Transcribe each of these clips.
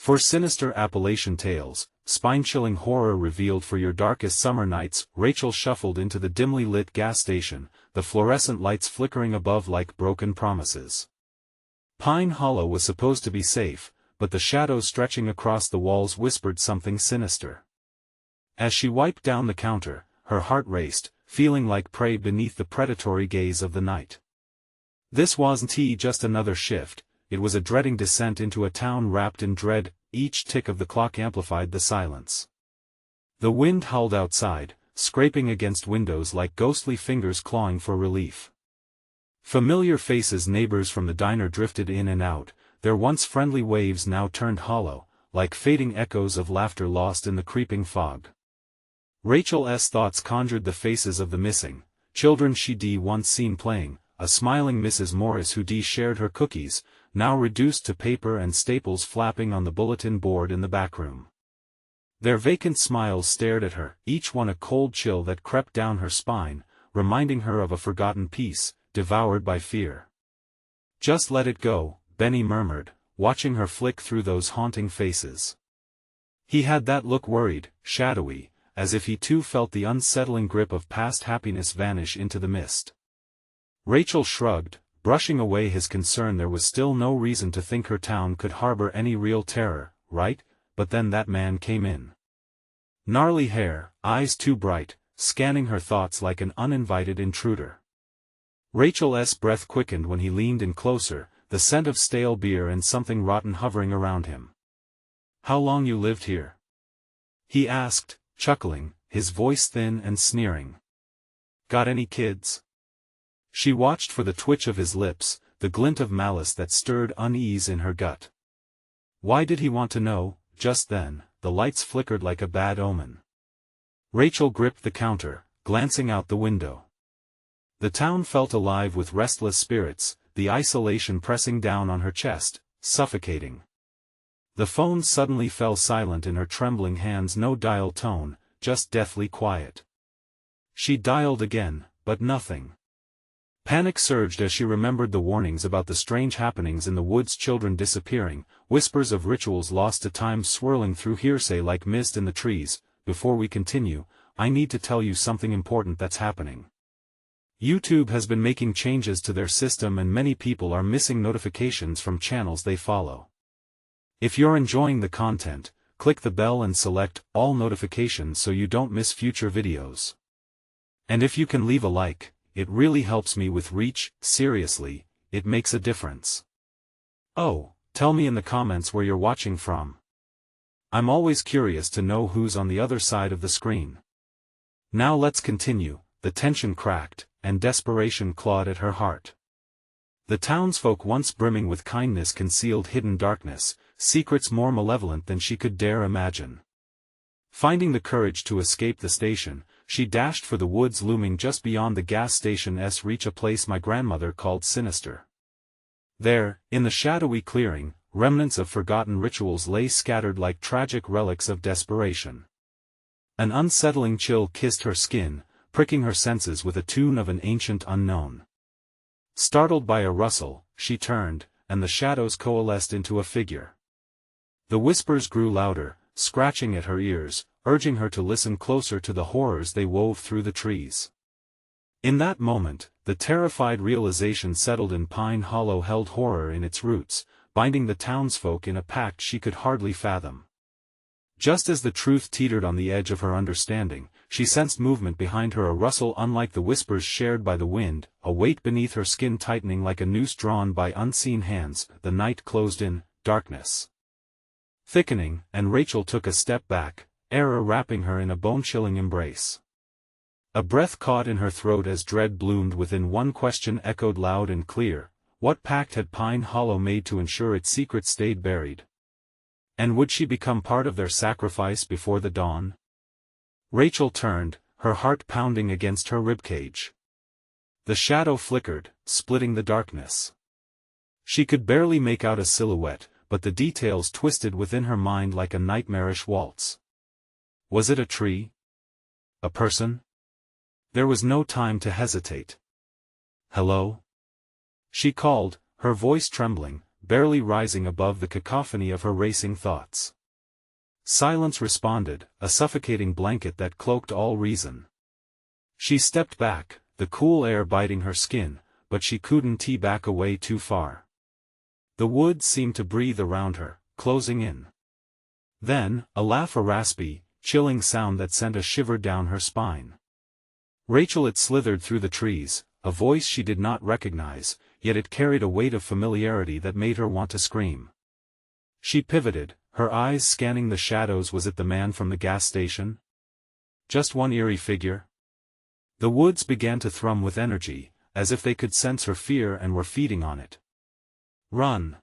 For Sinister Appalachian Tales, spine-chilling horror revealed for your darkest summer nights. Rachel shuffled into the dimly lit gas station, the fluorescent lights flickering above like broken promises. Pine Hollow was supposed to be safe, but the shadows stretching across the walls whispered something sinister. As she wiped down the counter, her heart raced, feeling like prey beneath the predatory gaze of the night. This wasn't just another shift, it was a dreading descent into a town wrapped in dread. Each tick of the clock amplified the silence. The wind howled outside, scraping against windows like ghostly fingers clawing for relief. Familiar faces, neighbors from the diner, drifted in and out, their once friendly waves now turned hollow, like fading echoes of laughter lost in the creeping fog. Rachel's thoughts conjured the faces of the missing children she'd once seen playing, a smiling Mrs. Morris who'd shared her cookies, now reduced to paper and staples flapping on the bulletin board in the back room. Their vacant smiles stared at her, each one a cold chill that crept down her spine, reminding her of a forgotten piece, devoured by fear. "Just let it go," Benny murmured, watching her flick through those haunting faces. He had that look, worried, shadowy, as if he too felt the unsettling grip of past happiness vanish into the mist. Rachel shrugged, brushing away his concern. There was still no reason to think her town could harbor any real terror, right? But then that man came in. Gnarly hair, eyes too bright, scanning her thoughts like an uninvited intruder. Rachel's breath quickened when he leaned in closer, the scent of stale beer and something rotten hovering around him. "How long you lived here?" he asked, chuckling, his voice thin and sneering. "Got any kids?" She watched for the twitch of his lips, the glint of malice that stirred unease in her gut. Why did he want to know? Just then, the lights flickered like a bad omen. Rachel gripped the counter, glancing out the window. The town felt alive with restless spirits, the isolation pressing down on her chest, suffocating. The phone suddenly fell silent in her trembling hands, no dial tone, just deathly quiet. She dialed again, but nothing. Panic surged as she remembered the warnings about the strange happenings in the woods, children disappearing, whispers of rituals lost to time swirling through hearsay like mist in the trees. "Before we continue, I need to tell you something important that's happening. YouTube has been making changes to their system and many people are missing notifications from channels they follow. If you're enjoying the content, click the bell and select all notifications so you don't miss future videos. And if you can leave a like, it really helps me with reach. Seriously, it makes a difference. Oh, tell me in the comments where you're watching from. I'm always curious to know who's on the other side of the screen." Now let's continue. The tension cracked, and desperation clawed at her heart. The townsfolk, once brimming with kindness, concealed hidden darkness, secrets more malevolent than she could dare imagine. Finding the courage to escape the station, she dashed for the woods looming just beyond the gas station's reach, a place my grandmother called sinister. There, in the shadowy clearing, remnants of forgotten rituals lay scattered like tragic relics of desperation. An unsettling chill kissed her skin, pricking her senses with a tune of an ancient unknown. Startled by a rustle, she turned, and the shadows coalesced into a figure. The whispers grew louder, scratching at her ears, urging her to listen closer to the horrors they wove through the trees. In that moment, the terrified realization settled in. Pine Hollow held horror in its roots, binding the townsfolk in a pact she could hardly fathom. Just as the truth teetered on the edge of her understanding, she sensed movement behind her, a rustle unlike the whispers shared by the wind, a weight beneath her skin tightening like a noose drawn by unseen hands. The night closed in, darkness thickening, and Rachel took a step back, terror wrapping her in a bone-chilling embrace. A breath caught in her throat as dread bloomed within. One question echoed loud and clear: what pact had Pine Hollow made to ensure its secret stayed buried? And would she become part of their sacrifice before the dawn? Rachel turned, her heart pounding against her ribcage. The shadow flickered, splitting the darkness. She could barely make out a silhouette, but the details twisted within her mind like a nightmarish waltz. Was it a tree? A person? There was no time to hesitate. "Hello?" she called, her voice trembling, barely rising above the cacophony of her racing thoughts. Silence responded, a suffocating blanket that cloaked all reason. She stepped back, the cool air biting her skin, but she couldn't back away too far. The woods seemed to breathe around her, closing in. Then, a raspy, chilling sound that sent a shiver down her spine. Rachel, it slithered through the trees, a voice she did not recognize, yet it carried a weight of familiarity that made her want to scream. She pivoted, her eyes scanning the shadows. Was it the man from the gas station? Just one eerie figure? The woods began to thrum with energy, as if they could sense her fear and were feeding on it. "Run!"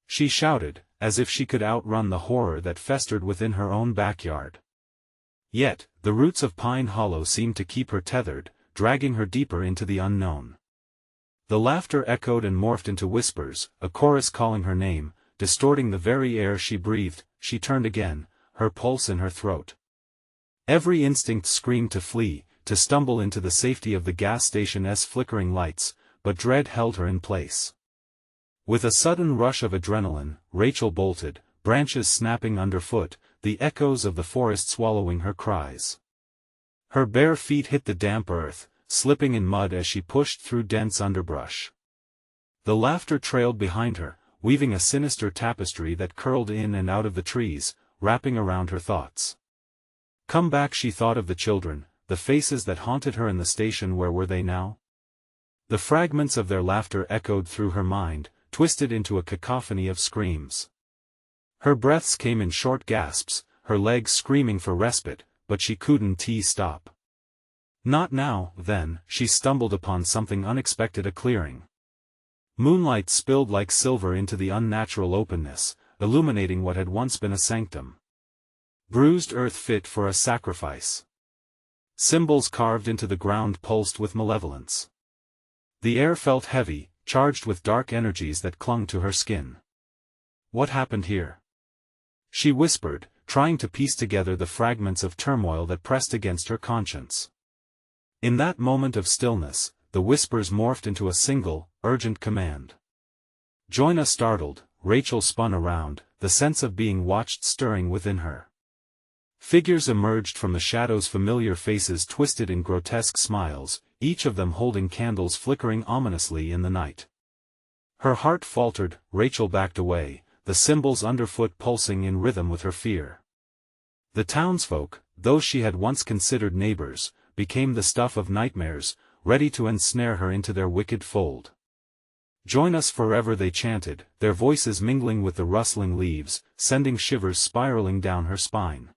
she shouted, as if she could outrun the horror that festered within her own backyard. Yet, the roots of Pine Hollow seemed to keep her tethered, dragging her deeper into the unknown. The laughter echoed and morphed into whispers, a chorus calling her name, distorting the very air she breathed. She turned again, her pulse in her throat. Every instinct screamed to flee, to stumble into the safety of the gas station's flickering lights, but dread held her in place. With a sudden rush of adrenaline, Rachel bolted, branches snapping underfoot, the echoes of the forest swallowing her cries. Her bare feet hit the damp earth, slipping in mud as she pushed through dense underbrush. The laughter trailed behind her, weaving a sinister tapestry that curled in and out of the trees, wrapping around her thoughts. Come back, she thought of the children, the faces that haunted her in the station. Where were they now? The fragments of their laughter echoed through her mind, twisted into a cacophony of screams. Her breaths came in short gasps, her legs screaming for respite, but she couldn't stop. Not now. Then, she stumbled upon something unexpected, a clearing. Moonlight spilled like silver into the unnatural openness, illuminating what had once been a sanctum. Bruised earth fit for a sacrifice. Symbols carved into the ground pulsed with malevolence. The air felt heavy, charged with dark energies that clung to her skin. What happened here? She whispered, trying to piece together the fragments of turmoil that pressed against her conscience. In that moment of stillness, the whispers morphed into a single, urgent command. "Join us!" Startled, Rachel spun around, the sense of being watched stirring within her. Figures emerged from the shadows, familiar faces twisted in grotesque smiles, each of them holding candles flickering ominously in the night. Her heart faltered. Rachel backed away, the symbols underfoot pulsing in rhythm with her fear. The townsfolk, those she had once considered neighbors, became the stuff of nightmares, ready to ensnare her into their wicked fold. "Join us forever," they chanted, their voices mingling with the rustling leaves, sending shivers spiraling down her spine.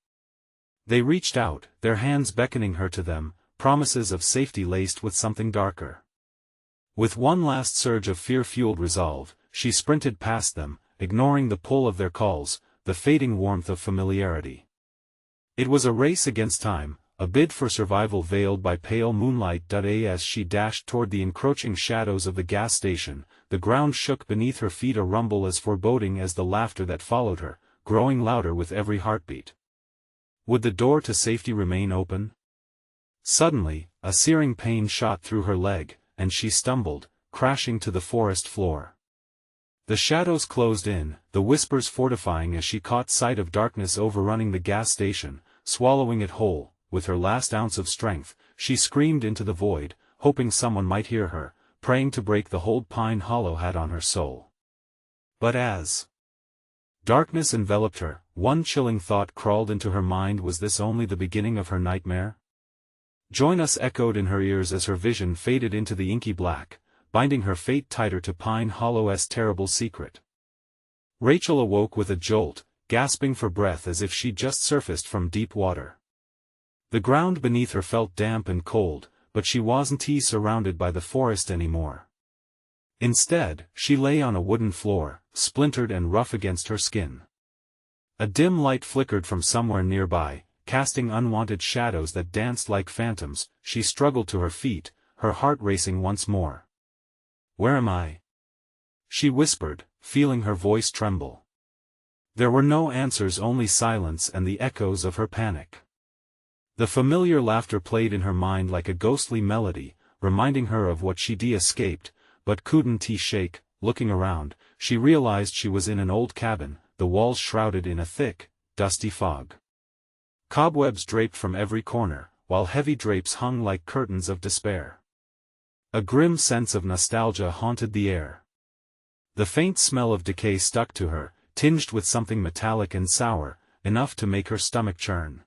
They reached out, their hands beckoning her to them, promises of safety laced with something darker. With one last surge of fear-fueled resolve, she sprinted past them, ignoring the pull of their calls, the fading warmth of familiarity. It was a race against time, a bid for survival veiled by pale moonlight. As she dashed toward the encroaching shadows of the gas station, the ground shook beneath her feet, a rumble as foreboding as the laughter that followed her, growing louder with every heartbeat. Would the door to safety remain open? Suddenly, a searing pain shot through her leg, and she stumbled, crashing to the forest floor. The shadows closed in, the whispers fortifying as she caught sight of darkness overrunning the gas station, swallowing it whole. With her last ounce of strength, she screamed into the void, hoping someone might hear her, praying to break the hold Pine Hollow had on her soul. But as darkness enveloped her, one chilling thought crawled into her mind. Was this only the beginning of her nightmare? "Join us!" echoed in her ears as her vision faded into the inky black, binding her fate tighter to Pine Hollow's terrible secret. Rachel awoke with a jolt, gasping for breath as if she'd just surfaced from deep water. The ground beneath her felt damp and cold, but she wasn't surrounded by the forest anymore. Instead, she lay on a wooden floor, splintered and rough against her skin. A dim light flickered from somewhere nearby, casting unwanted shadows that danced like phantoms. She struggled to her feet, her heart racing once more. "Where am I?" she whispered, feeling her voice tremble. There were no answers, only silence and the echoes of her panic. The familiar laughter played in her mind like a ghostly melody, reminding her of what she'd escaped, but couldn't shake. looking around, she realized she was in an old cabin, the walls shrouded in a thick, dusty fog. Cobwebs draped from every corner, while heavy drapes hung like curtains of despair. A grim sense of nostalgia haunted the air. The faint smell of decay stuck to her, tinged with something metallic and sour, enough to make her stomach churn.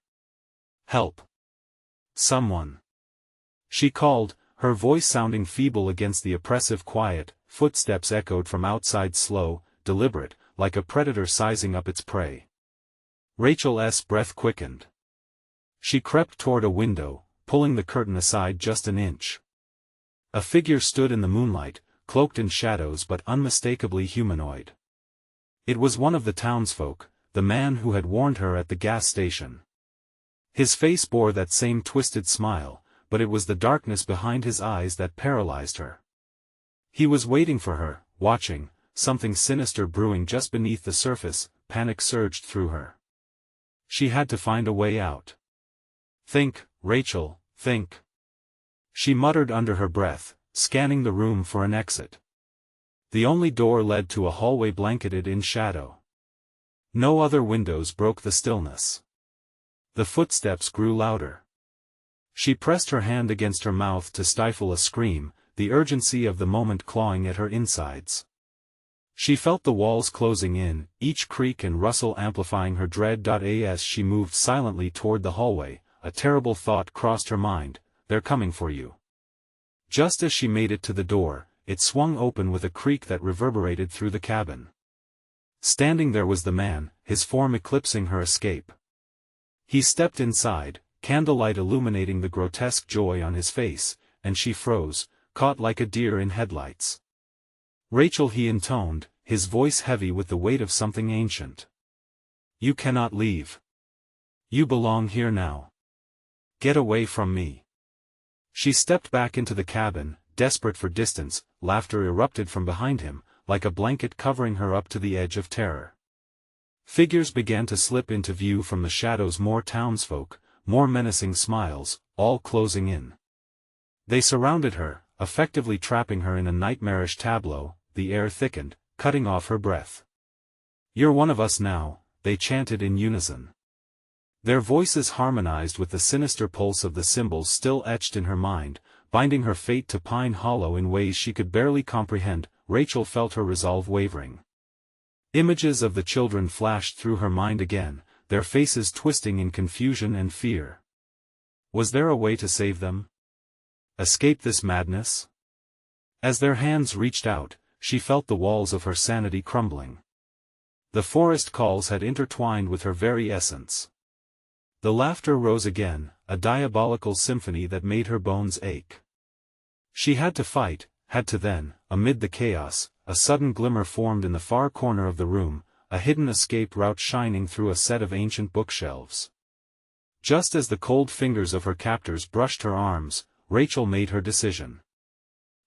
"Help! Someone!" she called, her voice sounding feeble against the oppressive quiet. Footsteps echoed from outside, slow, deliberate, like a predator sizing up its prey. Rachel's breath quickened. She crept toward a window, pulling the curtain aside just an inch. A figure stood in the moonlight, cloaked in shadows but unmistakably humanoid. It was one of the townsfolk, the man who had warned her at the gas station. His face bore that same twisted smile, but it was the darkness behind his eyes that paralyzed her. He was waiting for her, watching, something sinister brewing just beneath the surface. Panic surged through her. She had to find a way out. "Think, Rachel, think," she muttered under her breath, scanning the room for an exit. The only door led to a hallway blanketed in shadow. No other windows broke the stillness. The footsteps grew louder. She pressed her hand against her mouth to stifle a scream, the urgency of the moment clawing at her insides. She felt the walls closing in, each creak and rustle amplifying her dread. As she moved silently toward the hallway, a terrible thought crossed her mind: "They're coming for you." Just as she made it to the door, it swung open with a creak that reverberated through the cabin. Standing there was the man, his form eclipsing her escape. He stepped inside, candlelight illuminating the grotesque joy on his face, and she froze, caught like a deer in headlights. "Rachel," he intoned, his voice heavy with the weight of something ancient. "You cannot leave. You belong here now. Get away from me." She stepped back into the cabin, desperate for distance. Laughter erupted from behind him, like a blanket covering her up to the edge of terror. Figures began to slip into view from the shadows, more townsfolk, more menacing smiles, all closing in. They surrounded her, effectively trapping her in a nightmarish tableau. The air thickened, cutting off her breath. "You're one of us now," they chanted in unison. Their voices harmonized with the sinister pulse of the symbols still etched in her mind, binding her fate to Pine Hollow in ways she could barely comprehend. Rachel felt her resolve wavering. Images of the children flashed through her mind again, their faces twisting in confusion and fear. Was there a way to save them? Escape this madness? As their hands reached out, she felt the walls of her sanity crumbling. The forest calls had intertwined with her very essence. The laughter rose again, a diabolical symphony that made her bones ache. She had to fight, had to. Then, amid the chaos, a sudden glimmer formed in the far corner of the room, a hidden escape route shining through a set of ancient bookshelves. Just as the cold fingers of her captors brushed her arms, Rachel made her decision.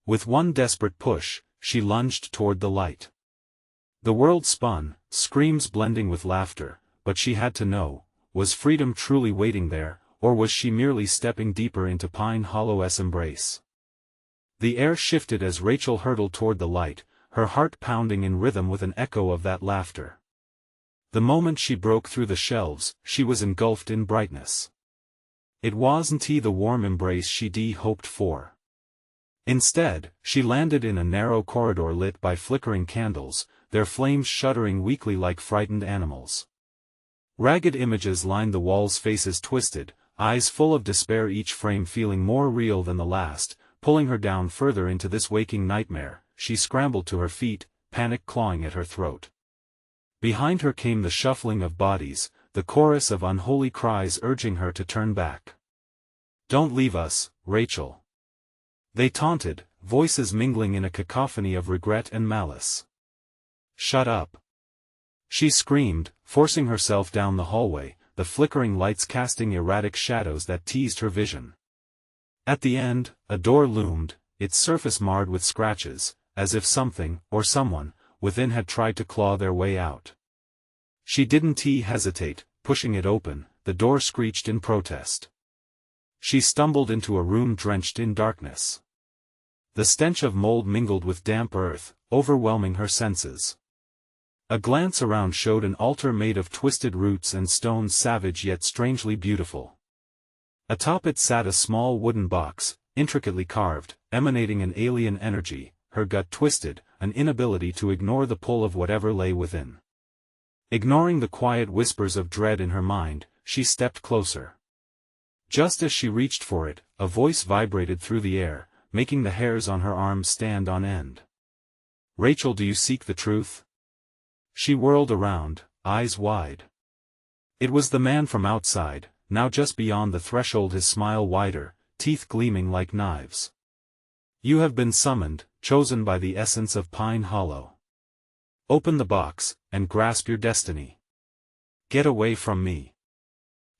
With one desperate push, she lunged toward the light. The world spun, screams blending with laughter, but she had to know, was freedom truly waiting there, or was she merely stepping deeper into Pine Hollow's embrace? The air shifted as Rachel hurtled toward the light, her heart pounding in rhythm with an echo of that laughter. The moment she broke through the shelves, she was engulfed in brightness. It wasn't the warm embrace she'd hoped for. Instead, she landed in a narrow corridor lit by flickering candles, their flames shuddering weakly like frightened animals. Ragged images lined the walls, faces twisted, eyes full of despair, each frame feeling more real than the last, pulling her down further into this waking nightmare. She scrambled to her feet, panic clawing at her throat. Behind her came the shuffling of bodies, the chorus of unholy cries urging her to turn back. "Don't leave us, Rachel," they taunted, voices mingling in a cacophony of regret and malice. "Shut up," she screamed, forcing herself down the hallway, the flickering lights casting erratic shadows that teased her vision. At the end, a door loomed, its surface marred with scratches, as if something, or someone, within had tried to claw their way out. She didn't hesitate, pushing it open. The door screeched in protest. She stumbled into a room drenched in darkness. The stench of mold mingled with damp earth, overwhelming her senses. A glance around showed an altar made of twisted roots and stones, savage yet strangely beautiful. Atop it sat a small wooden box, intricately carved, emanating an alien energy, her gut twisted, an inability to ignore the pull of whatever lay within. Ignoring the quiet whispers of dread in her mind, she stepped closer. Just as she reached for it, a voice vibrated through the air, making the hairs on her arms stand on end. "Rachel, do you seek the truth?" She whirled around, eyes wide. It was the man from outside, now just beyond the threshold, his smile wider, teeth gleaming like knives. "You have been summoned, chosen by the essence of Pine Hollow. Open the box, and grasp your destiny. Get away from me."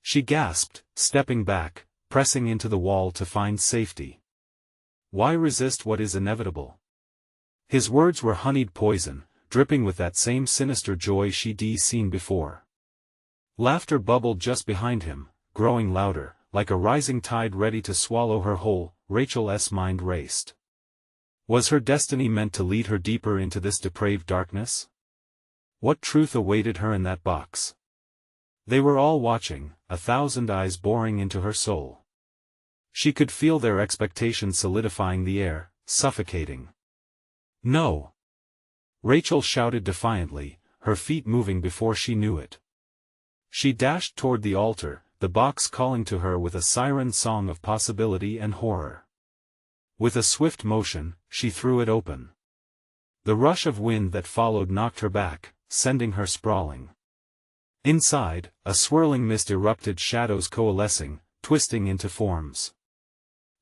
She gasped, stepping back, pressing into the wall to find safety. Why resist what is inevitable? His words were honeyed poison, dripping with that same sinister joy she'd seen before. Laughter bubbled just behind him, growing louder, like a rising tide ready to swallow her whole. Rachel's mind raced. Was her destiny meant to lead her deeper into this depraved darkness? What truth awaited her in that box? They were all watching, 1,000 eyes boring into her soul. She could feel their expectations solidifying the air, suffocating. "No!" Rachel shouted defiantly, her feet moving before she knew it. She dashed toward the altar, the box calling to her with a siren song of possibility and horror. With a swift motion, she threw it open. The rush of wind that followed knocked her back, sending her sprawling. Inside, a swirling mist erupted, shadows coalescing, twisting into forms.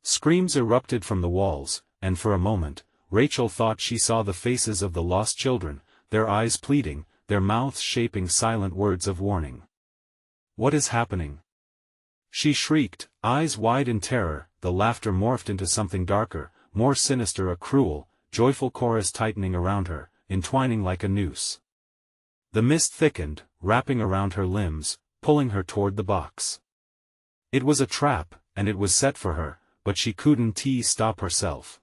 Screams erupted from the walls, and for a moment, Rachel thought she saw the faces of the lost children, their eyes pleading, their mouths shaping silent words of warning. "What is happening?" she shrieked, eyes wide in terror. The laughter morphed into something darker, more sinister, a cruel, joyful chorus tightening around her, entwining like a noose. The mist thickened, wrapping around her limbs, pulling her toward the box. It was a trap, and it was set for her, but she couldn't stop herself.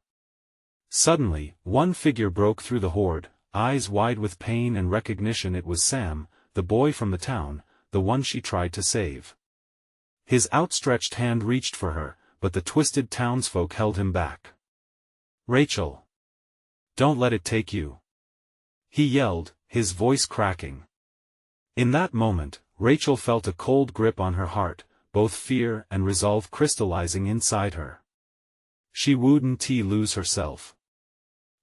Suddenly, one figure broke through the horde, eyes wide with pain and recognition. It was Sam, the boy from the town, the one she tried to save. His outstretched hand reached for her, but the twisted townsfolk held him back. "Rachel! Don't let it take you!" he yelled, his voice cracking. In that moment, Rachel felt a cold grip on her heart, both fear and resolve crystallizing inside her. She wouldn't lose herself.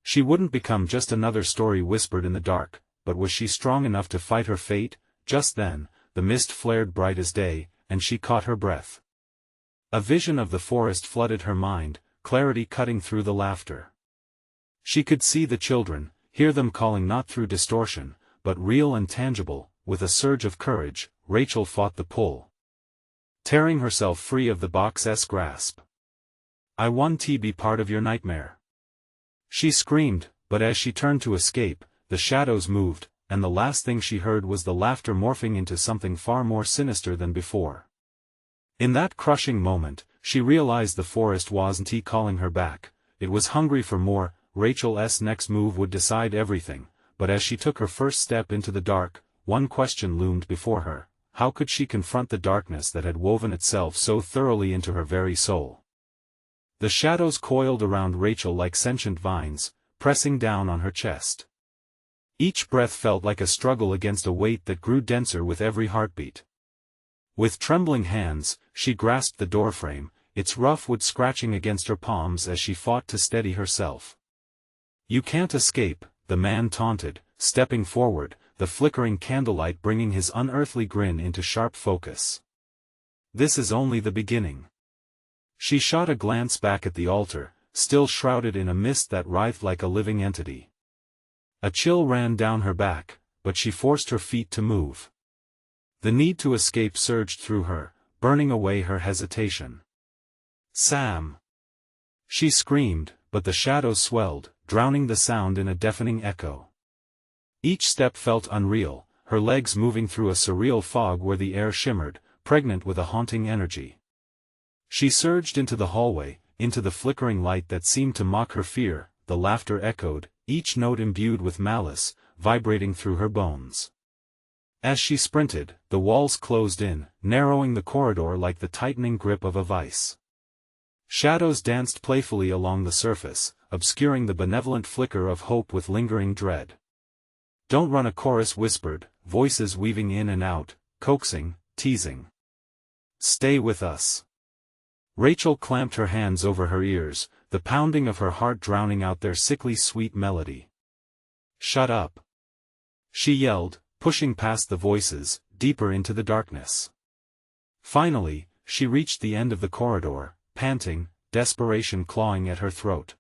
She wouldn't become just another story whispered in the dark, but was she strong enough to fight her fate? Just then, the mist flared bright as day, and she caught her breath. A vision of the forest flooded her mind, clarity cutting through the laughter. She could see the children, hear them calling not through distortion, but real and tangible. With a surge of courage, Rachel fought the pull, tearing herself free of the box's grasp. "I want to be part of your nightmare," she screamed, but as she turned to escape, the shadows moved, and the last thing she heard was the laughter morphing into something far more sinister than before. In that crushing moment, she realized the forest wasn't calling her back, it was hungry for more. Rachel's next move would decide everything, but as she took her first step into the dark, one question loomed before her: how could she confront the darkness that had woven itself so thoroughly into her very soul? The shadows coiled around Rachel like sentient vines, pressing down on her chest. Each breath felt like a struggle against a weight that grew denser with every heartbeat. With trembling hands, she grasped the doorframe, its rough wood scratching against her palms as she fought to steady herself. "You can't escape," the man taunted, stepping forward, the flickering candlelight bringing his unearthly grin into sharp focus. "This is only the beginning." She shot a glance back at the altar, still shrouded in a mist that writhed like a living entity. A chill ran down her back, but she forced her feet to move. The need to escape surged through her, burning away her hesitation. "Sam!" she screamed, but the shadows swelled, drowning the sound in a deafening echo. Each step felt unreal, her legs moving through a surreal fog where the air shimmered, pregnant with a haunting energy. She surged into the hallway, into the flickering light that seemed to mock her fear. The laughter echoed, each note imbued with malice, vibrating through her bones. As she sprinted, the walls closed in, narrowing the corridor like the tightening grip of a vice. Shadows danced playfully along the surface, obscuring the benevolent flicker of hope with lingering dread. "Don't run," a chorus whispered, voices weaving in and out, coaxing, teasing. "Stay with us." Rachel clamped her hands over her ears, the pounding of her heart drowning out their sickly sweet melody. "Shut up!" she yelled, pushing past the voices, deeper into the darkness. Finally, she reached the end of the corridor, panting, desperation clawing at her throat.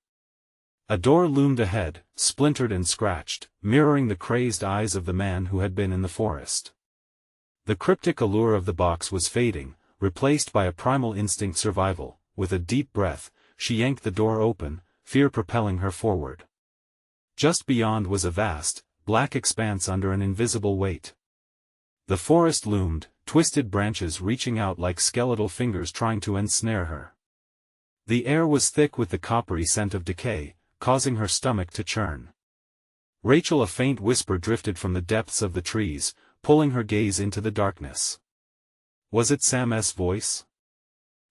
A door loomed ahead, splintered and scratched, mirroring the crazed eyes of the man who had been in the forest. The cryptic allure of the box was fading, replaced by a primal instinct survival. With a deep breath, she yanked the door open, fear propelling her forward. Just beyond was a vast, black expanse under an invisible weight. The forest loomed, twisted branches reaching out like skeletal fingers trying to ensnare her. The air was thick with the coppery scent of decay, causing her stomach to churn. Rachel, a faint whisper drifted from the depths of the trees, pulling her gaze into the darkness. Was it Sam's voice?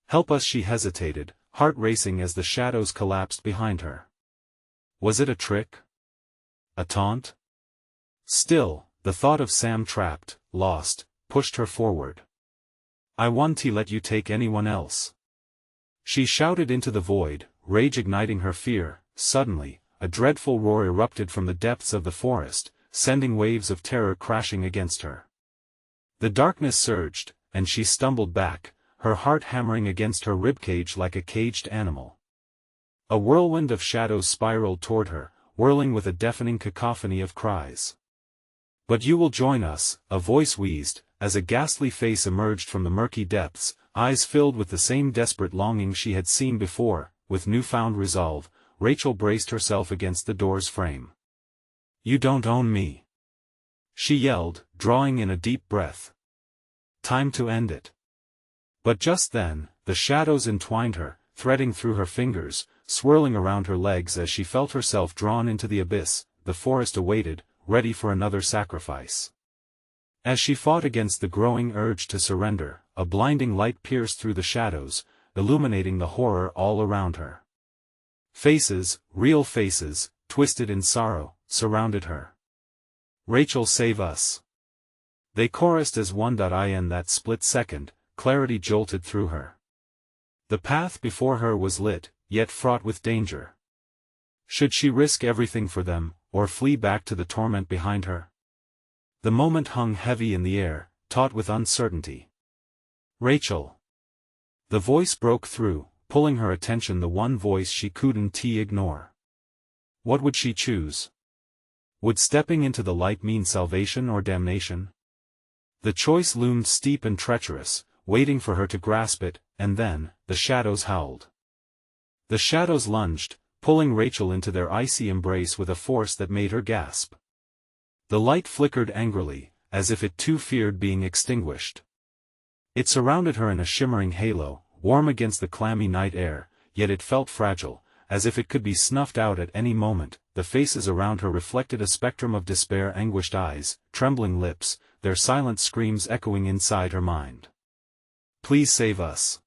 "Help us," she hesitated, heart racing as the shadows collapsed behind her. Was it a trick? A taunt? Still, the thought of Sam trapped, lost, pushed her forward. "I won't let you take anyone else," she shouted into the void, rage igniting her fear. Suddenly, a dreadful roar erupted from the depths of the forest, sending waves of terror crashing against her. The darkness surged, and she stumbled back, her heart hammering against her ribcage like a caged animal. A whirlwind of shadows spiraled toward her, whirling with a deafening cacophony of cries. "But you will join us," a voice wheezed, as a ghastly face emerged from the murky depths, eyes filled with the same desperate longing she had seen before. With newfound resolve, Rachel braced herself against the door's frame. "You don't own me," she yelled, drawing in a deep breath. "Time to end it." But just then, the shadows entwined her, threading through her fingers, swirling around her legs as she felt herself drawn into the abyss. The forest awaited, ready for another sacrifice. As she fought against the growing urge to surrender, a blinding light pierced through the shadows, illuminating the horror all around her. Faces, real faces, twisted in sorrow, surrounded her. "Rachel, save us!" they chorused as one. In that split second, clarity jolted through her. The path before her was lit, yet fraught with danger. Should she risk everything for them, or flee back to the torment behind her? The moment hung heavy in the air, taut with uncertainty. "Rachel!" The voice broke through, pulling her attention, the one voice she couldn't ignore. What would she choose? Would stepping into the light mean salvation or damnation? The choice loomed steep and treacherous, waiting for her to grasp it, and then, the shadows howled. The shadows lunged, pulling Rachel into their icy embrace with a force that made her gasp. The light flickered angrily, as if it too feared being extinguished. It surrounded her in a shimmering halo, warm against the clammy night air, yet it felt fragile, as if it could be snuffed out at any moment. The faces around her reflected a spectrum of despair, anguished eyes, trembling lips, their silent screams echoing inside her mind. "Please save us."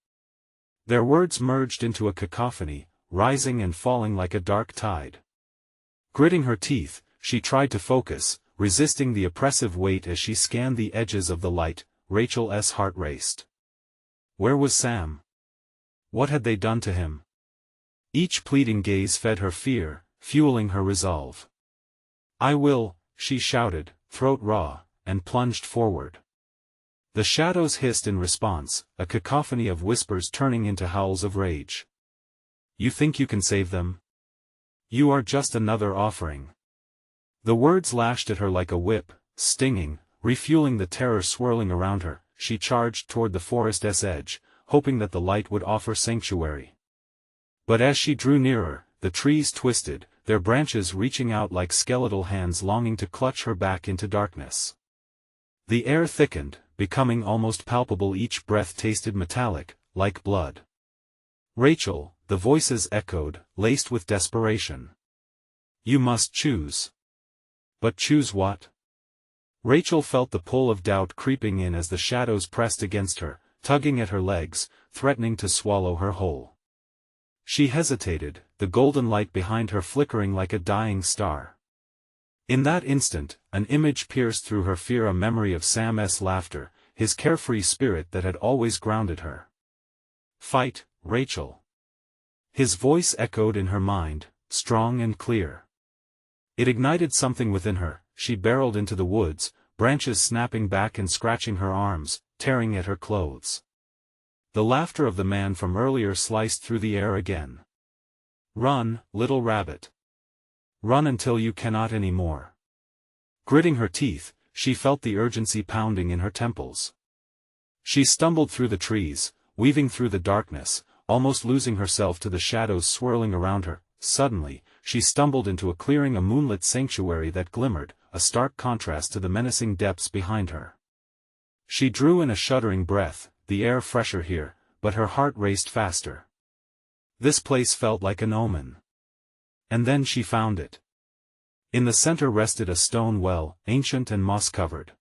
Their words merged into a cacophony, rising and falling like a dark tide. Gritting her teeth, she tried to focus, resisting the oppressive weight as she scanned the edges of the light. Rachel's heart raced. Where was Sam? What had they done to him? Each pleading gaze fed her fear, fueling her resolve. "I will," she shouted, throat raw, and plunged forward. The shadows hissed in response, a cacophony of whispers turning into howls of rage. "You think you can save them? You are just another offering." The words lashed at her like a whip, stinging, refueling the terror swirling around her. She charged toward the forest's edge, hoping that the light would offer sanctuary. But as she drew nearer, the trees twisted, their branches reaching out like skeletal hands longing to clutch her back into darkness. The air thickened, becoming almost palpable. Each breath tasted metallic, like blood. Rachel, the voices echoed, laced with desperation. You must choose. But choose what? Rachel felt the pull of doubt creeping in as the shadows pressed against her, tugging at her legs, threatening to swallow her whole. She hesitated, the golden light behind her flickering like a dying star. In that instant, an image pierced through her fear, a memory of Sam's laughter, his carefree spirit that had always grounded her. Fight, Rachel. His voice echoed in her mind, strong and clear. It ignited something within her. She barreled into the woods, branches snapping back and scratching her arms, tearing at her clothes. The laughter of the man from earlier sliced through the air again. Run, little rabbit. Run until you cannot any more. Gritting her teeth, she felt the urgency pounding in her temples. She stumbled through the trees, weaving through the darkness, almost losing herself to the shadows swirling around her. Suddenly, she stumbled into a clearing, a moonlit sanctuary that glimmered, a stark contrast to the menacing depths behind her. She drew in a shuddering breath, the air fresher here, but her heart raced faster. This place felt like an omen. And then she found it. In the center rested a stone well, ancient and moss-covered.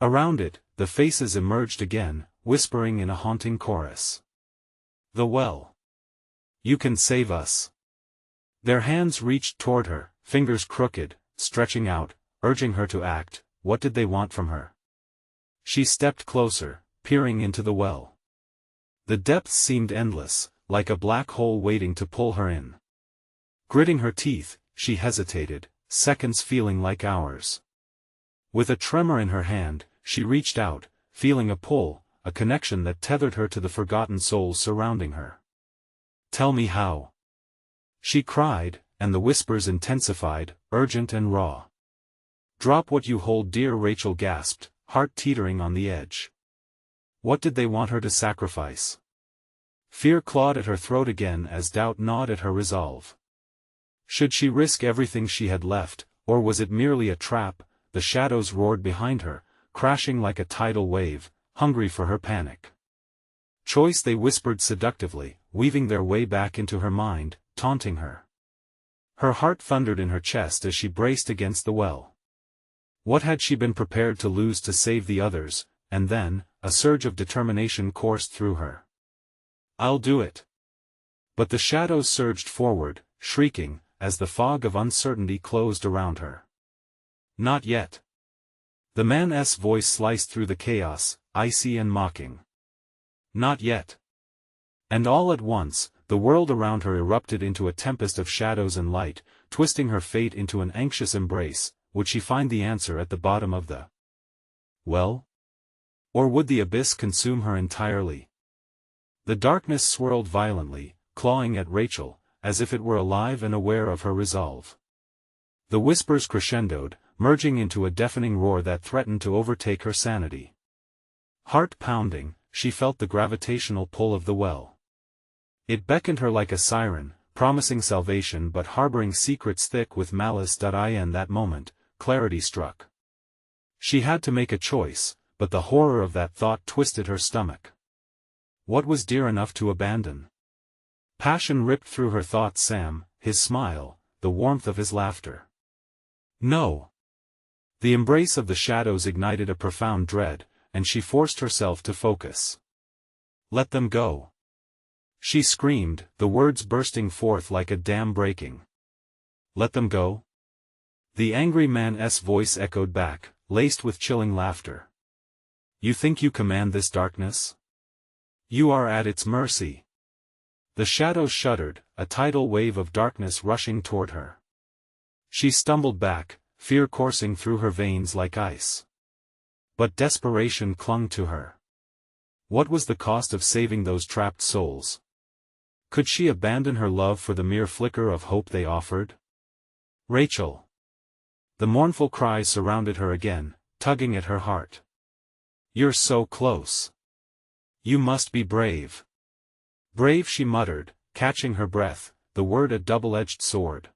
Around it, the faces emerged again, whispering in a haunting chorus. The well. You can save us. Their hands reached toward her, fingers crooked, stretching out, urging her to act. What did they want from her? She stepped closer, peering into the well. The depths seemed endless, like a black hole waiting to pull her in. Gritting her teeth, she hesitated, seconds feeling like hours. With a tremor in her hand, she reached out, feeling a pull, a connection that tethered her to the forgotten souls surrounding her. Tell me how. She cried, and the whispers intensified, urgent and raw. Drop what you hold dear, Rachel gasped, heart teetering on the edge. What did they want her to sacrifice? Fear clawed at her throat again as doubt gnawed at her resolve. Should she risk everything she had left, or was it merely a trap? The shadows roared behind her, crashing like a tidal wave, hungry for her panic. Choice, they whispered seductively, weaving their way back into her mind, taunting her. Her heart thundered in her chest as she braced against the well. What had she been prepared to lose to save the others? And then, a surge of determination coursed through her. I'll do it. But the shadows surged forward, shrieking, as the fog of uncertainty closed around her. Not yet. The man's voice sliced through the chaos, icy and mocking. Not yet. And all at once, the world around her erupted into a tempest of shadows and light, twisting her fate into an anxious embrace. Would she find the answer at the bottom of the well? Or would the abyss consume her entirely? The darkness swirled violently, clawing at Rachel, as if it were alive and aware of her resolve. The whispers crescendoed, merging into a deafening roar that threatened to overtake her sanity. Heart pounding, she felt the gravitational pull of the well. It beckoned her like a siren, promising salvation but harboring secrets thick with malice. In that moment, clarity struck. She had to make a choice, but the horror of that thought twisted her stomach. What was dear enough to abandon? Passion ripped through her thoughts. Sam, his smile, the warmth of his laughter. No. The embrace of the shadows ignited a profound dread, and she forced herself to focus. Let them go. She screamed, the words bursting forth like a dam breaking. Let them go? The angry man's voice echoed back, laced with chilling laughter. You think you command this darkness? You are at its mercy. The shadows shuddered, a tidal wave of darkness rushing toward her. She stumbled back, fear coursing through her veins like ice. But desperation clung to her. What was the cost of saving those trapped souls? Could she abandon her love for the mere flicker of hope they offered? Rachel. The mournful cry surrounded her again, tugging at her heart. You're so close. You must be brave. Brave, she muttered, catching her breath, the word a double-edged sword.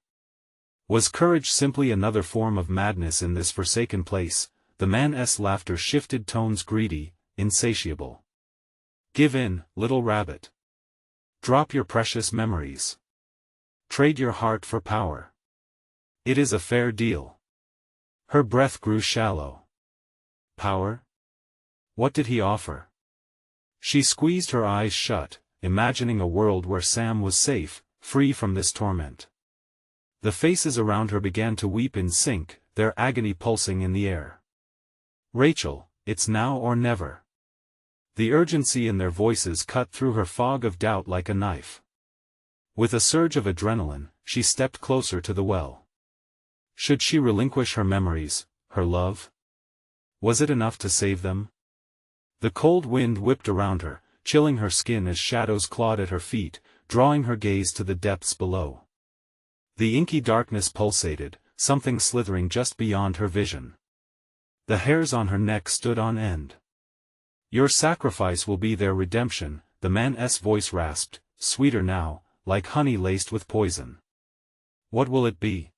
Was courage simply another form of madness in this forsaken place? The man's laughter shifted tones, greedy, insatiable. Give in, little rabbit. Drop your precious memories. Trade your heart for power. It is a fair deal. Her breath grew shallow. Power? What did he offer? She squeezed her eyes shut, imagining a world where Sam was safe, free from this torment. The faces around her began to weep in sync, their agony pulsing in the air. Rachel, it's now or never. The urgency in their voices cut through her fog of doubt like a knife. With a surge of adrenaline, she stepped closer to the well. Should she relinquish her memories, her love? Was it enough to save them? The cold wind whipped around her, chilling her skin as shadows clawed at her feet, drawing her gaze to the depths below. The inky darkness pulsated, something slithering just beyond her vision. The hairs on her neck stood on end. Your sacrifice will be their redemption, the man's voice rasped, sweeter now, like honey laced with poison. What will it be?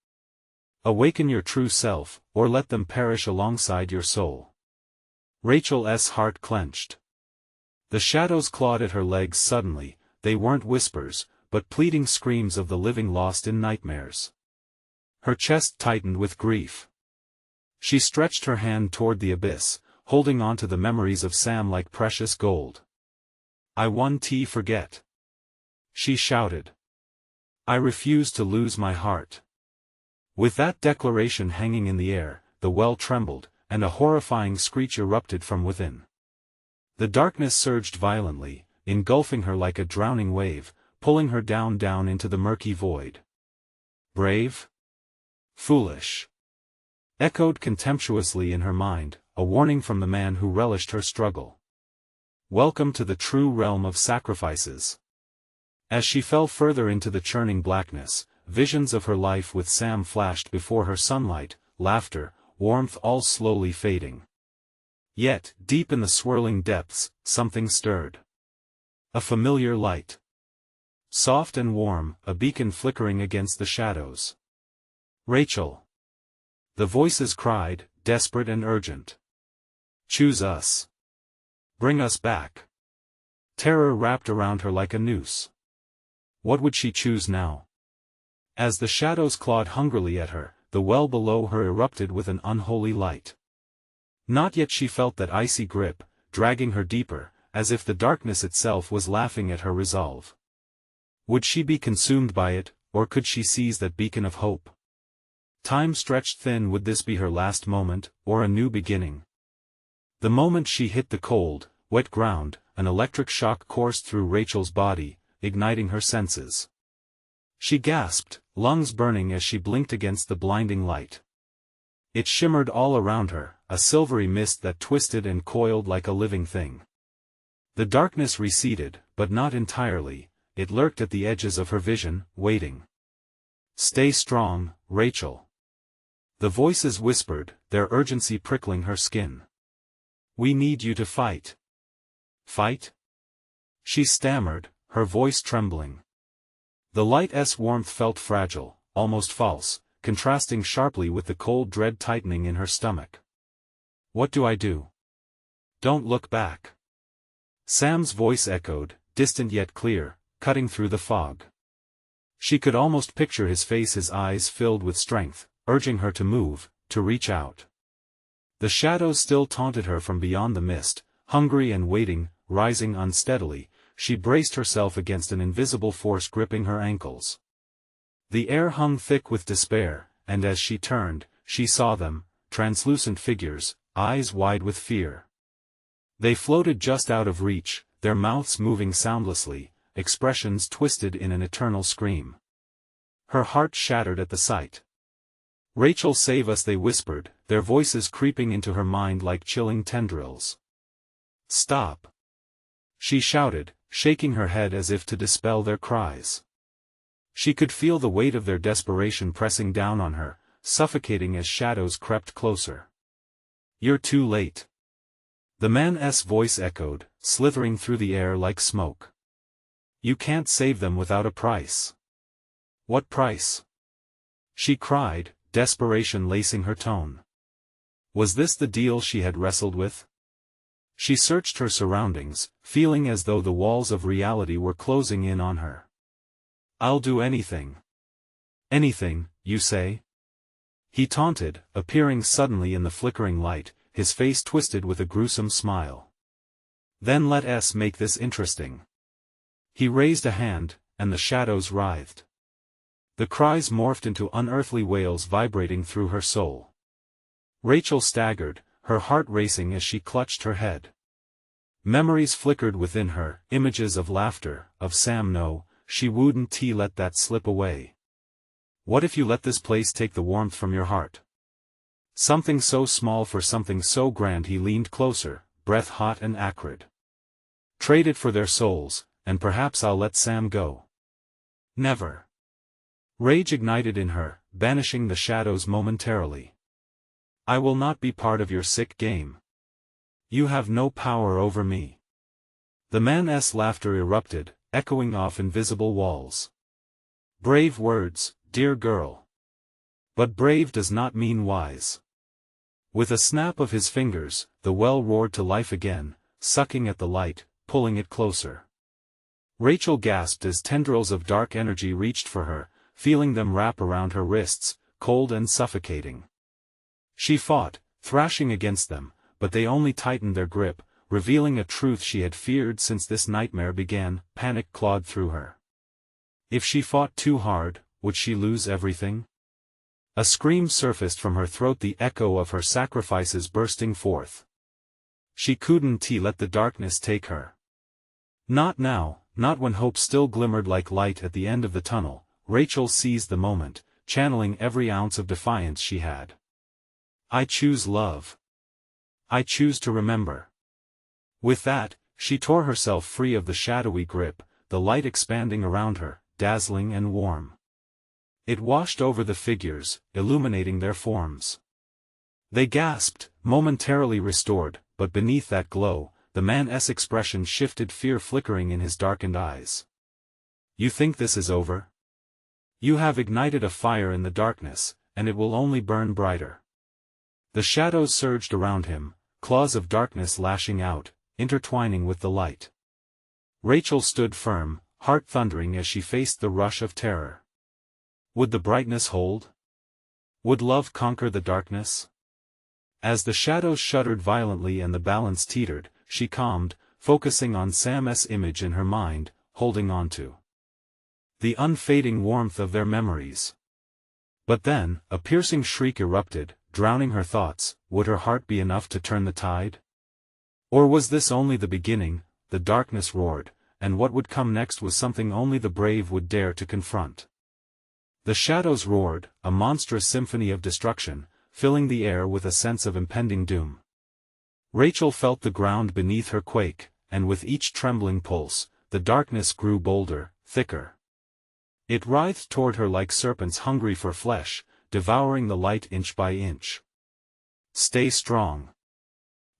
Awaken your true self, or let them perish alongside your soul. Rachel's heart clenched. The shadows clawed at her legs suddenly, they weren't whispers, but pleading screams of the living lost in nightmares. Her chest tightened with grief. She stretched her hand toward the abyss, holding on to the memories of Sam like precious gold. I won't forget. She shouted. I refuse to lose my heart. With that declaration hanging in the air, the well trembled, and a horrifying screech erupted from within. The darkness surged violently, engulfing her like a drowning wave, pulling her down into the murky void. Brave? Foolish? Echoed contemptuously in her mind, a warning from the man who relished her struggle. Welcome to the true realm of sacrifices. As she fell further into the churning blackness, visions of her life with Sam flashed before her, sunlight, laughter, warmth all slowly fading. Yet, deep in the swirling depths, something stirred. A familiar light. Soft and warm, a beacon flickering against the shadows. Rachel. The voices cried, desperate and urgent. Choose us. Bring us back. Terror wrapped around her like a noose. What would she choose now? As the shadows clawed hungrily at her, the well below her erupted with an unholy light. Not yet she felt that icy grip, dragging her deeper, as if the darkness itself was laughing at her resolve. Would she be consumed by it, or could she seize that beacon of hope? Time stretched thin. Would this be her last moment, or a new beginning? The moment she hit the cold, wet ground, an electric shock coursed through Rachel's body, igniting her senses. She gasped, lungs burning as she blinked against the blinding light. It shimmered all around her, a silvery mist that twisted and coiled like a living thing. The darkness receded, but not entirely, it lurked at the edges of her vision, waiting. Stay strong, Rachel. The voices whispered, their urgency prickling her skin. We need you to fight. Fight? She stammered, her voice trembling. The light's warmth felt fragile, almost false, contrasting sharply with the cold dread tightening in her stomach. What do I do? Don't look back. Sam's voice echoed, distant yet clear, cutting through the fog. She could almost picture his face, his eyes filled with strength, urging her to move, to reach out. The shadows still taunted her from beyond the mist, hungry and waiting, rising unsteadily. She braced herself against an invisible force gripping her ankles. The air hung thick with despair, and as she turned, she saw them, translucent figures, eyes wide with fear. They floated just out of reach, their mouths moving soundlessly, expressions twisted in an eternal scream. Her heart shattered at the sight. Rachel, save us, they whispered, their voices creeping into her mind like chilling tendrils. Stop! She shouted, shaking her head as if to dispel their cries. She could feel the weight of their desperation pressing down on her, suffocating as shadows crept closer. You're too late. The man's voice echoed, slithering through the air like smoke. You can't save them without a price. What price? She cried, desperation lacing her tone. Was this the deal she had wrestled with? She searched her surroundings, feeling as though the walls of reality were closing in on her. "I'll do anything." "Anything, you say?" he taunted, appearing suddenly in the flickering light, his face twisted with a gruesome smile. "Then let us make this interesting." He raised a hand, and the shadows writhed. The cries morphed into unearthly wails vibrating through her soul. Rachel staggered, her heart racing as she clutched her head. Memories flickered within her, images of laughter, of Sam. No, she wouldn't let that slip away. What if you let this place take the warmth from your heart? Something so small for something so grand. He leaned closer, breath hot and acrid. "Trade it for their souls, and perhaps I'll let Sam go." "Never." Rage ignited in her, banishing the shadows momentarily. "I will not be part of your sick game. You have no power over me." The man's laughter erupted, echoing off invisible walls. "Brave words, dear girl. But brave does not mean wise." With a snap of his fingers, the well roared to life again, sucking at the light, pulling it closer. Rachel gasped as tendrils of dark energy reached for her, feeling them wrap around her wrists, cold and suffocating. She fought, thrashing against them, but they only tightened their grip, revealing a truth she had feared since this nightmare began. Panic clawed through her. If she fought too hard, would she lose everything? A scream surfaced from her throat, the echo of her sacrifices bursting forth. She couldn't let the darkness take her. Not now, not when hope still glimmered like light at the end of the tunnel. Rachel seized the moment, channeling every ounce of defiance she had. "I choose love. I choose to remember." With that, she tore herself free of the shadowy grip, the light expanding around her, dazzling and warm. It washed over the figures, illuminating their forms. They gasped, momentarily restored, but beneath that glow, the man's expression shifted, fear flickering in his darkened eyes. "You think this is over? You have ignited a fire in the darkness, and it will only burn brighter." The shadows surged around him, claws of darkness lashing out, intertwining with the light. Rachel stood firm, heart thundering as she faced the rush of terror. Would the brightness hold? Would love conquer the darkness? As the shadows shuddered violently and the balance teetered, she calmed, focusing on Sam's image in her mind, holding on to the unfading warmth of their memories. But then, a piercing shriek erupted, drowning her thoughts. Would her heart be enough to turn the tide? Or was this only the beginning? The darkness roared, and what would come next was something only the brave would dare to confront. The shadows roared, a monstrous symphony of destruction, filling the air with a sense of impending doom. Rachel felt the ground beneath her quake, and with each trembling pulse, the darkness grew bolder, thicker. It writhed toward her like serpents hungry for flesh, devouring the light inch by inch. "Stay strong.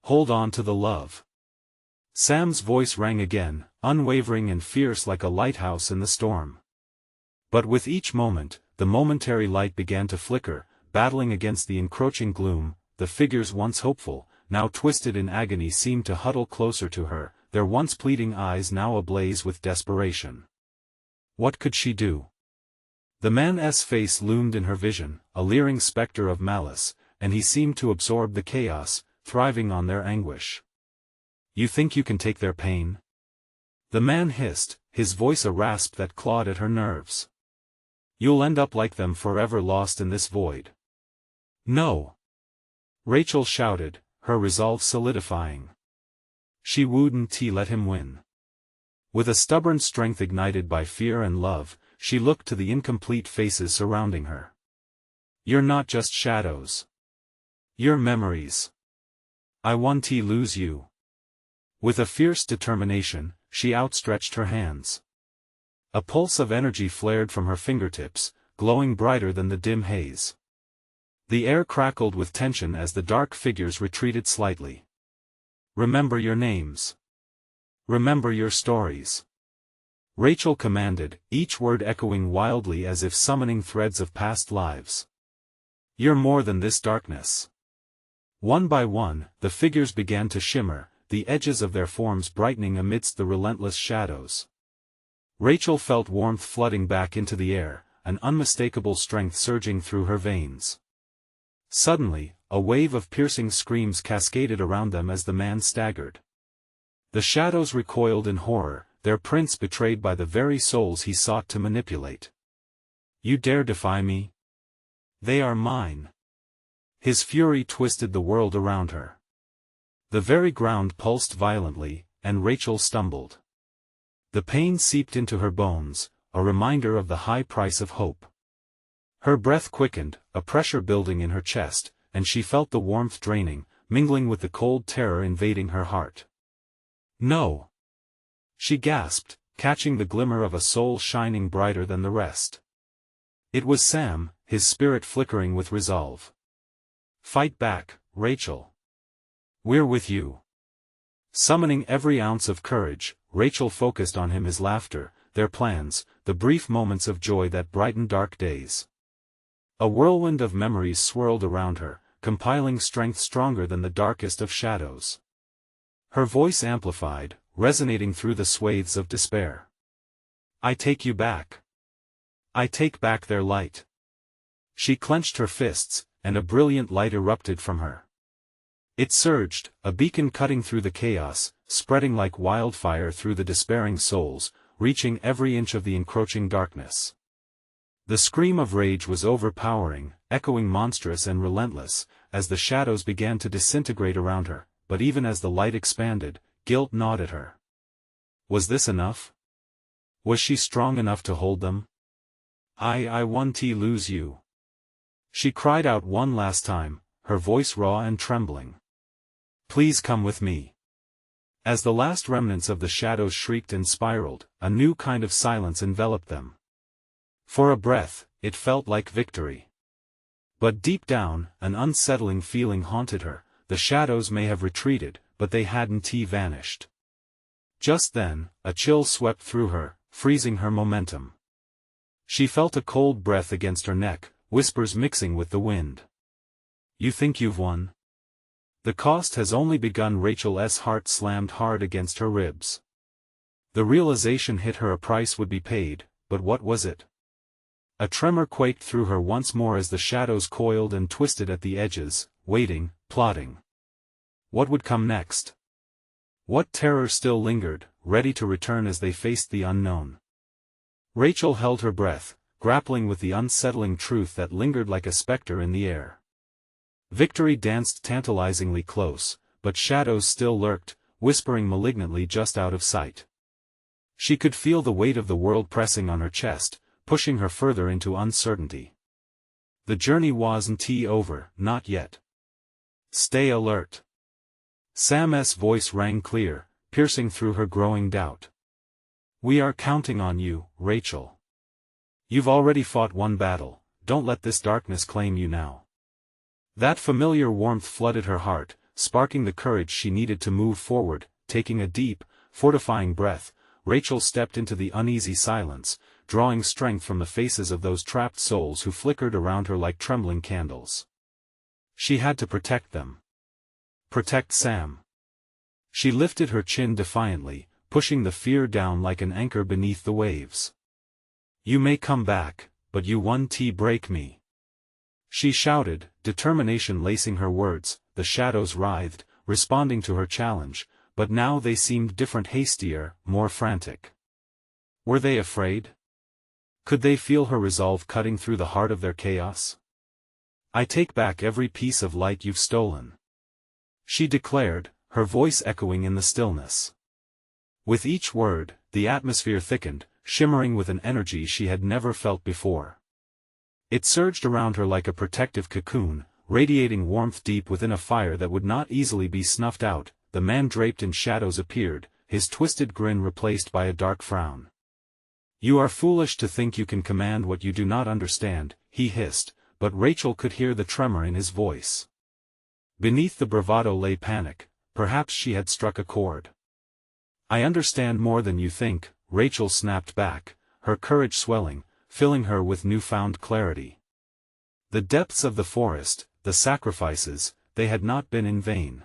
Hold on to the love." Sam's voice rang again, unwavering and fierce like a lighthouse in the storm. But with each moment, the momentary light began to flicker, battling against the encroaching gloom. The figures once hopeful, now twisted in agony, seemed to huddle closer to her, their once pleading eyes now ablaze with desperation. What could she do? The man's face loomed in her vision, a leering specter of malice, and he seemed to absorb the chaos, thriving on their anguish. "You think you can take their pain?" the man hissed, his voice a rasp that clawed at her nerves. "You'll end up like them, forever lost in this void." "No!" Rachel shouted, her resolve solidifying. She wouldn't let him win. With a stubborn strength ignited by fear and love, she looked to the incomplete faces surrounding her. "You're not just shadows. You're memories. I won't lose you." With a fierce determination, she outstretched her hands. A pulse of energy flared from her fingertips, glowing brighter than the dim haze. The air crackled with tension as the dark figures retreated slightly. "Remember your names. Remember your stories." Rachel commanded, each word echoing wildly as if summoning threads of past lives. "You're more than this darkness." One by one, the figures began to shimmer, the edges of their forms brightening amidst the relentless shadows. Rachel felt warmth flooding back into the air, an unmistakable strength surging through her veins. Suddenly, a wave of piercing screams cascaded around them as the man staggered. The shadows recoiled in horror, their prince betrayed by the very souls he sought to manipulate. "You dare defy me? They are mine." His fury twisted the world around her. The very ground pulsed violently, and Rachel stumbled. The pain seeped into her bones, a reminder of the high price of hope. Her breath quickened, a pressure building in her chest, and she felt the warmth draining, mingling with the cold terror invading her heart. "No!" she gasped, catching the glimmer of a soul shining brighter than the rest. It was Sam, his spirit flickering with resolve. "Fight back, Rachel. We're with you." Summoning every ounce of courage, Rachel focused on him, his laughter, their plans, the brief moments of joy that brightened dark days. A whirlwind of memories swirled around her, compiling strength stronger than the darkest of shadows. Her voice amplified, resonating through the swathes of despair. "I take you back. I take back their light." She clenched her fists, and a brilliant light erupted from her. It surged, a beacon cutting through the chaos, spreading like wildfire through the despairing souls, reaching every inch of the encroaching darkness. The scream of rage was overpowering, echoing monstrous and relentless, as the shadows began to disintegrate around her, but even as the light expanded, guilt gnawed at her. Was this enough? Was she strong enough to hold them? I won't lose you." She cried out one last time, her voice raw and trembling. "Please come with me." As the last remnants of the shadows shrieked and spiraled, a new kind of silence enveloped them. For a breath, it felt like victory. But deep down, an unsettling feeling haunted her. The shadows may have retreated, but they hadn't vanished. Just then, a chill swept through her, freezing her momentum. She felt a cold breath against her neck, whispers mixing with the wind. "You think you've won? The cost has only begun." Rachel's heart slammed hard against her ribs. The realization hit her, a price would be paid, but what was it? A tremor quaked through her once more as the shadows coiled and twisted at the edges, waiting, plotting. What would come next? What terror still lingered, ready to return as they faced the unknown? Rachel held her breath, grappling with the unsettling truth that lingered like a specter in the air. Victory danced tantalizingly close, but shadows still lurked, whispering malignantly just out of sight. She could feel the weight of the world pressing on her chest, pushing her further into uncertainty. The journey wasn't over, not yet. "Stay alert." Sam's voice rang clear, piercing through her growing doubt. "We are counting on you, Rachel. You've already fought one battle, don't let this darkness claim you now." That familiar warmth flooded her heart, sparking the courage she needed to move forward. Taking a deep, fortifying breath, Rachel stepped into the uneasy silence, drawing strength from the faces of those trapped souls who flickered around her like trembling candles. She had to protect them. Protect Sam. She lifted her chin defiantly, pushing the fear down like an anchor beneath the waves. "You may come back, but you won't break me." She shouted, determination lacing her words. The shadows writhed, responding to her challenge, but now they seemed different, hastier, more frantic. Were they afraid? Could they feel her resolve cutting through the heart of their chaos? "I take back every piece of light you've stolen," she declared, her voice echoing in the stillness. With each word, the atmosphere thickened, shimmering with an energy she had never felt before. It surged around her like a protective cocoon, radiating warmth deep within a fire that would not easily be snuffed out. The man draped in shadows appeared, his twisted grin replaced by a dark frown. "You are foolish to think you can command what you do not understand," he hissed, but Rachel could hear the tremor in his voice. Beneath the bravado lay panic. Perhaps she had struck a chord. "I understand more than you think," Rachel snapped back, her courage swelling, filling her with newfound clarity. The depths of the forest, the sacrifices, they had not been in vain.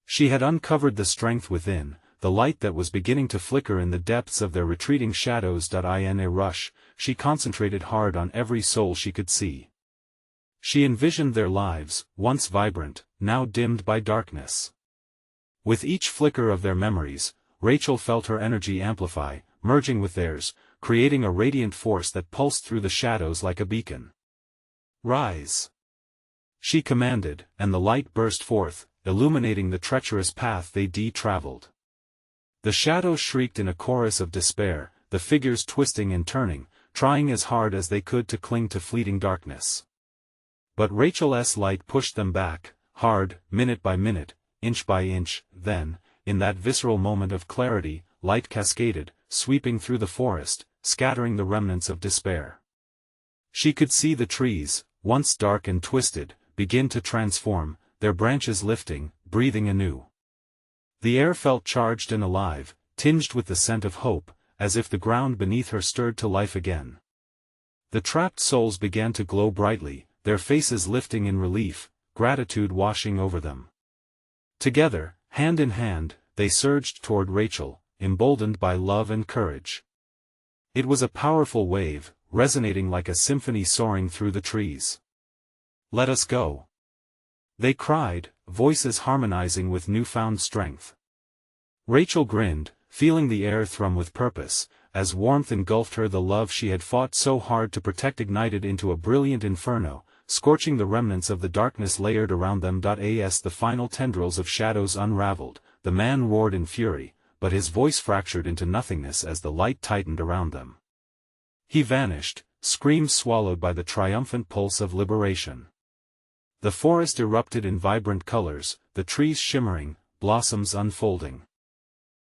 She had uncovered the strength within, the light that was beginning to flicker in the depths of their retreating shadows. In a rush, she concentrated hard on every soul she could see. She envisioned their lives, once vibrant, now dimmed by darkness. With each flicker of their memories, Rachel felt her energy amplify, merging with theirs, creating a radiant force that pulsed through the shadows like a beacon. "Rise!" she commanded, and the light burst forth, illuminating the treacherous path they traveled. The shadows shrieked in a chorus of despair, the figures twisting and turning, trying as hard as they could to cling to fleeting darkness. But Rachel's light pushed them back, hard, minute by minute, inch by inch. Then, in that visceral moment of clarity, light cascaded, sweeping through the forest, scattering the remnants of despair. She could see the trees, once dark and twisted, begin to transform, their branches lifting, breathing anew. The air felt charged and alive, tinged with the scent of hope, as if the ground beneath her stirred to life again. The trapped souls began to glow brightly, their faces lifting in relief, gratitude washing over them. Together, hand in hand, they surged toward Rachel, emboldened by love and courage. It was a powerful wave, resonating like a symphony soaring through the trees. "Let us go!" they cried, voices harmonizing with newfound strength. Rachel grinned, feeling the air thrum with purpose, as warmth engulfed her. The love she had fought so hard to protect ignited into a brilliant inferno, scorching the remnants of the darkness layered around them. As the final tendrils of shadows unraveled, the man roared in fury, but his voice fractured into nothingness as the light tightened around them. He vanished, screams swallowed by the triumphant pulse of liberation. The forest erupted in vibrant colors, the trees shimmering, blossoms unfolding.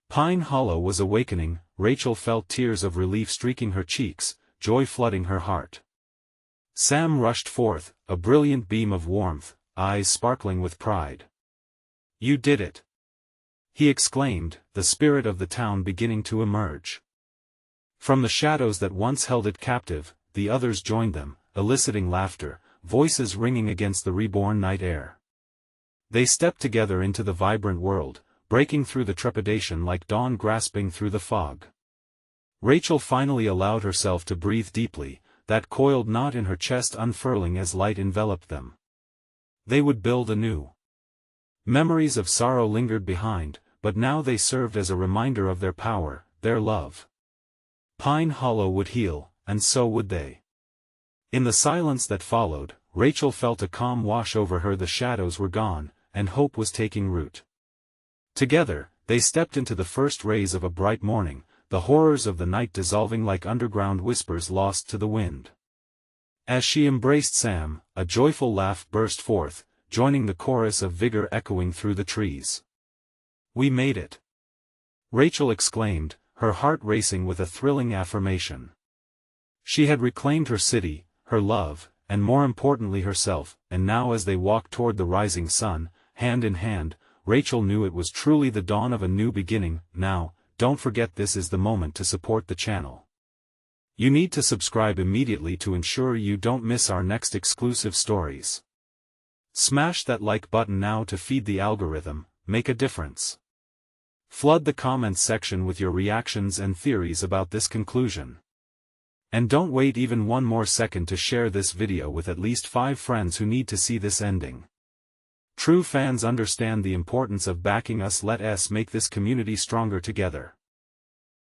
Pine Hollow was awakening. Rachel felt tears of relief streaking her cheeks, joy flooding her heart. Sam rushed forth, a brilliant beam of warmth, eyes sparkling with pride. "You did it!" he exclaimed, the spirit of the town beginning to emerge. From the shadows that once held it captive, the others joined them, eliciting laughter, voices ringing against the reborn night air. They stepped together into the vibrant world, breaking through the trepidation like dawn grasping through the fog. Rachel finally allowed herself to breathe deeply, that coiled knot in her chest unfurling as light enveloped them. They would build anew. Memories of sorrow lingered behind, but now they served as a reminder of their power, their love. Pine Hollow would heal, and so would they. In the silence that followed, Rachel felt a calm wash over her. The shadows were gone, and hope was taking root. Together, they stepped into the first rays of a bright morning, the horrors of the night dissolving like underground whispers lost to the wind. As she embraced Sam, a joyful laugh burst forth, joining the chorus of vigor echoing through the trees. "We made it!" Rachel exclaimed, her heart racing with a thrilling affirmation. She had reclaimed her city, her love, and more importantly herself, and now as they walked toward the rising sun, hand in hand, Rachel knew it was truly the dawn of a new beginning. Now, don't forget, this is the moment to support the channel. You need to subscribe immediately to ensure you don't miss our next exclusive stories. Smash that like button now to feed the algorithm, make a difference. Flood the comments section with your reactions and theories about this conclusion. And don't wait even one more second to share this video with at least 5 friends who need to see this ending. True fans understand the importance of backing us. Let us make this community stronger together.